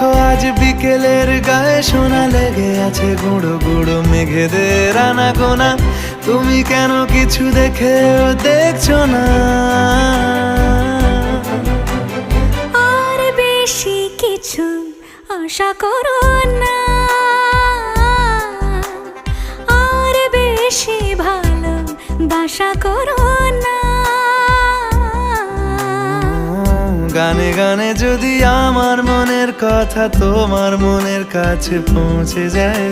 দেখো আজ বিকেলের গায়ে সোনা লেগে আছে গুঁড়ো গুঁড়ো মেঘেদের আনাগোনা। তুমি কেন কিছু দেখেও দেখছো না? আর বেশি কিছু আশা করো না, আর বেশি ভালোবাসা করো না। গানে গানে যদি আমার মনের কথা তোমার মনের কাছে পৌঁছে যায়,